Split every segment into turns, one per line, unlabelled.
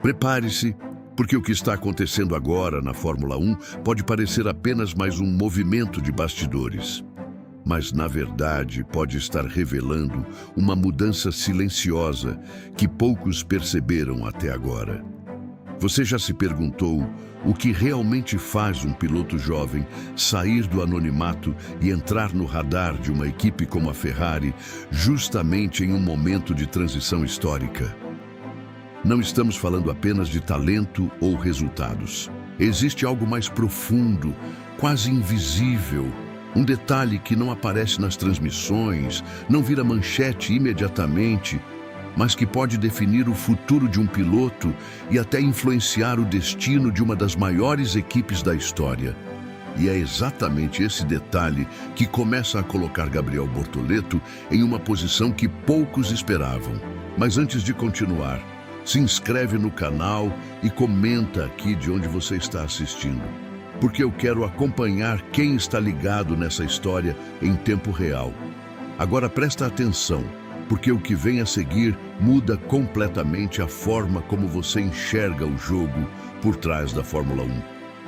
Prepare-se, porque o que está acontecendo agora na Fórmula 1 pode parecer apenas mais um movimento de bastidores. Mas, na verdade, pode estar revelando uma mudança silenciosa que poucos perceberam até agora. Você já se perguntou o que realmente faz um piloto jovem sair do anonimato e entrar no radar de uma equipe como a Ferrari, justamente em um momento de transição histórica? Não estamos falando apenas de talento ou resultados. Existe algo mais profundo, quase invisível, um detalhe que não aparece nas transmissões, não vira manchete imediatamente, mas que pode definir o futuro de um piloto e até influenciar o destino de uma das maiores equipes da história. E é exatamente esse detalhe que começa a colocar Gabriel Bortoleto em uma posição que poucos esperavam. Mas antes de continuar, se inscreve no canal e comenta aqui de onde você está assistindo, porque eu quero acompanhar quem está ligado nessa história em tempo real. Agora presta atenção, porque o que vem a seguir muda completamente a forma como você enxerga o jogo por trás da Fórmula 1.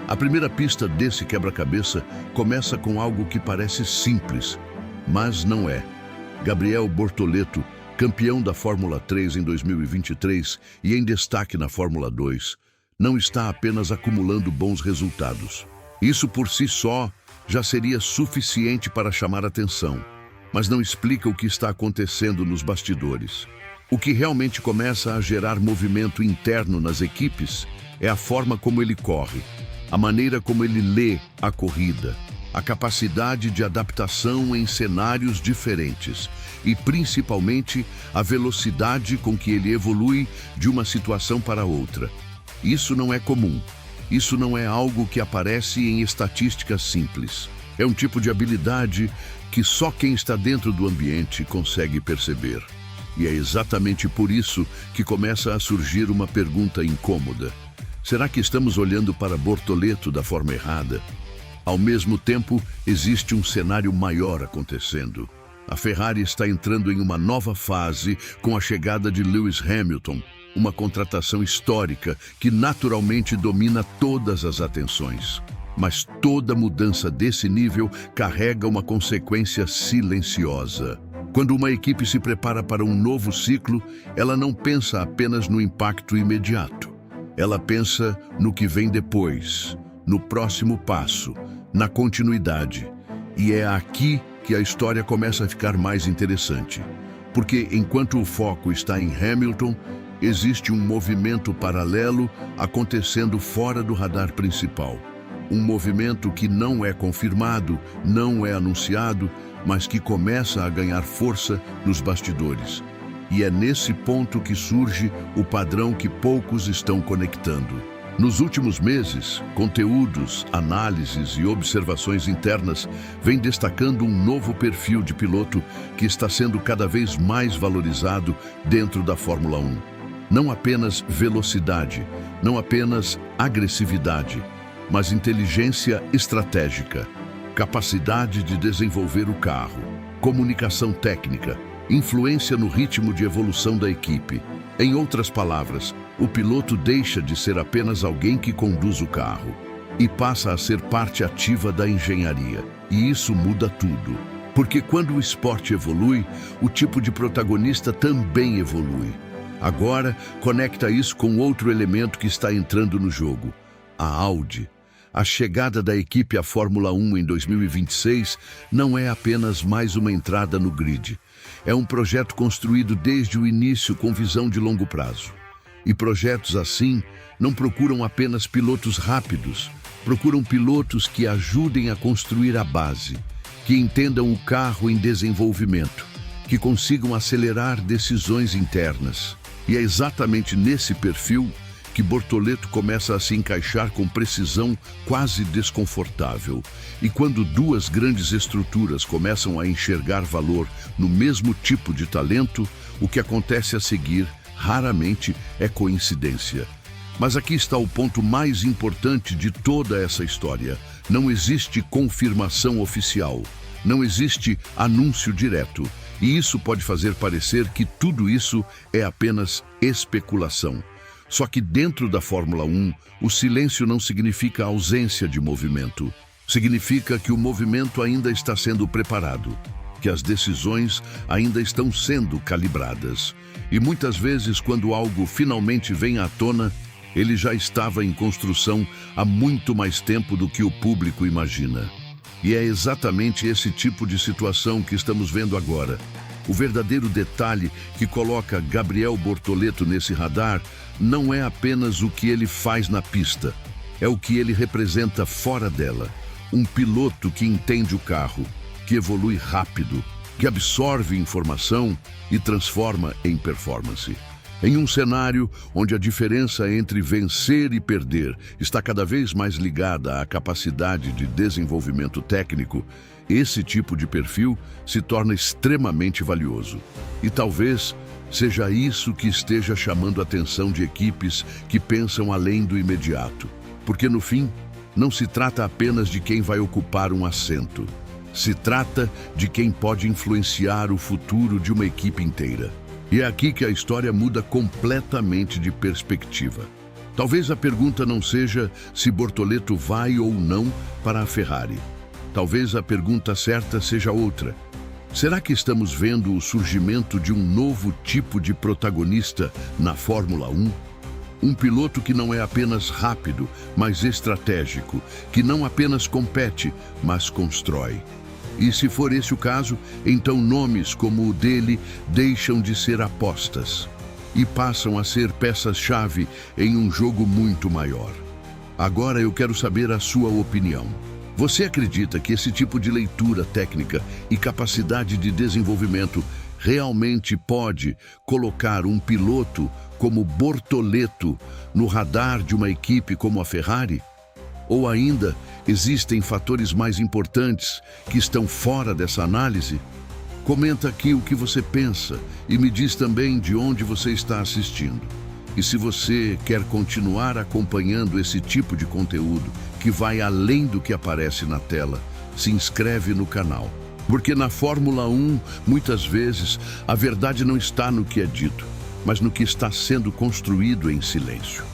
A primeira pista desse quebra-cabeça começa com algo que parece simples, mas não é. Gabriel Bortoleto, campeão da Fórmula 3 em 2023 e em destaque na Fórmula 2, não está apenas acumulando bons resultados. Isso por si só já seria suficiente para chamar atenção, mas não explica o que está acontecendo nos bastidores. O que realmente começa a gerar movimento interno nas equipes é a forma como ele corre, a maneira como ele lê a corrida, a capacidade de adaptação em cenários diferentes e, principalmente, a velocidade com que ele evolui de uma situação para outra. Isso não é comum. Isso não é algo que aparece em estatísticas simples. É um tipo de habilidade que só quem está dentro do ambiente consegue perceber. E é exatamente por isso que começa a surgir uma pergunta incômoda. Será que estamos olhando para Bortoleto da forma errada? Ao mesmo tempo, existe um cenário maior acontecendo. A Ferrari está entrando em uma nova fase com a chegada de Lewis Hamilton, uma contratação histórica que naturalmente domina todas as atenções. Mas toda mudança desse nível carrega uma consequência silenciosa. Quando uma equipe se prepara para um novo ciclo, ela não pensa apenas no impacto imediato. Ela pensa no que vem depois, no próximo passo, na continuidade. E é aqui que a história começa a ficar mais interessante. Porque enquanto o foco está em Hamilton, existe um movimento paralelo acontecendo fora do radar principal. Um movimento que não é confirmado, não é anunciado, mas que começa a ganhar força nos bastidores. E é nesse ponto que surge o padrão que poucos estão conectando. Nos últimos meses, conteúdos, análises e observações internas vêm destacando um novo perfil de piloto que está sendo cada vez mais valorizado dentro da Fórmula 1. Não apenas velocidade, não apenas agressividade, mas inteligência estratégica, capacidade de desenvolver o carro, comunicação técnica, influência no ritmo de evolução da equipe. Em outras palavras, o piloto deixa de ser apenas alguém que conduz o carro e passa a ser parte ativa da engenharia. E isso muda tudo. Porque quando o esporte evolui, o tipo de protagonista também evolui. Agora, conecta isso com outro elemento que está entrando no jogo: a Audi. A chegada da equipe à Fórmula 1 em 2026 não é apenas mais uma entrada no grid. É um projeto construído desde o início com visão de longo prazo. E projetos assim não procuram apenas pilotos rápidos, procuram pilotos que ajudem a construir a base, que entendam o carro em desenvolvimento, que consigam acelerar decisões internas. E é exatamente nesse perfil que Bortoleto começa a se encaixar com precisão quase desconfortável. E quando duas grandes estruturas começam a enxergar valor no mesmo tipo de talento, o que acontece a seguir raramente é coincidência. Mas aqui está o ponto mais importante de toda essa história. Não existe confirmação oficial, não existe anúncio direto. E isso pode fazer parecer que tudo isso é apenas especulação. Só que dentro da Fórmula 1, o silêncio não significa ausência de movimento. Significa que o movimento ainda está sendo preparado, que as decisões ainda estão sendo calibradas. E muitas vezes, quando algo finalmente vem à tona, ele já estava em construção há muito mais tempo do que o público imagina. E é exatamente esse tipo de situação que estamos vendo agora. O verdadeiro detalhe que coloca Gabriel Bortoleto nesse radar não é apenas o que ele faz na pista, é o que ele representa fora dela. Um piloto que entende o carro, que evolui rápido, que absorve informação e transforma em performance. Em um cenário onde a diferença entre vencer e perder está cada vez mais ligada à capacidade de desenvolvimento técnico, esse tipo de perfil se torna extremamente valioso. E talvez seja isso que esteja chamando a atenção de equipes que pensam além do imediato. Porque no fim, não se trata apenas de quem vai ocupar um assento. Se trata de quem pode influenciar o futuro de uma equipe inteira. E é aqui que a história muda completamente de perspectiva. Talvez a pergunta não seja se Bortoleto vai ou não para a Ferrari. Talvez a pergunta certa seja outra. Será que estamos vendo o surgimento de um novo tipo de protagonista na Fórmula 1? Um piloto que não é apenas rápido, mas estratégico, que não apenas compete, mas constrói. E se for esse o caso, então nomes como o dele deixam de ser apostas e passam a ser peças-chave em um jogo muito maior. Agora eu quero saber a sua opinião. Você acredita que esse tipo de leitura técnica e capacidade de desenvolvimento realmente pode colocar um piloto como Bortoleto no radar de uma equipe como a Ferrari? Ou ainda existem fatores mais importantes que estão fora dessa análise? Comenta aqui o que você pensa e me diz também de onde você está assistindo. E se você quer continuar acompanhando esse tipo de conteúdo que vai além do que aparece na tela, se inscreve no canal. Porque na Fórmula 1, muitas vezes, a verdade não está no que é dito, mas no que está sendo construído em silêncio.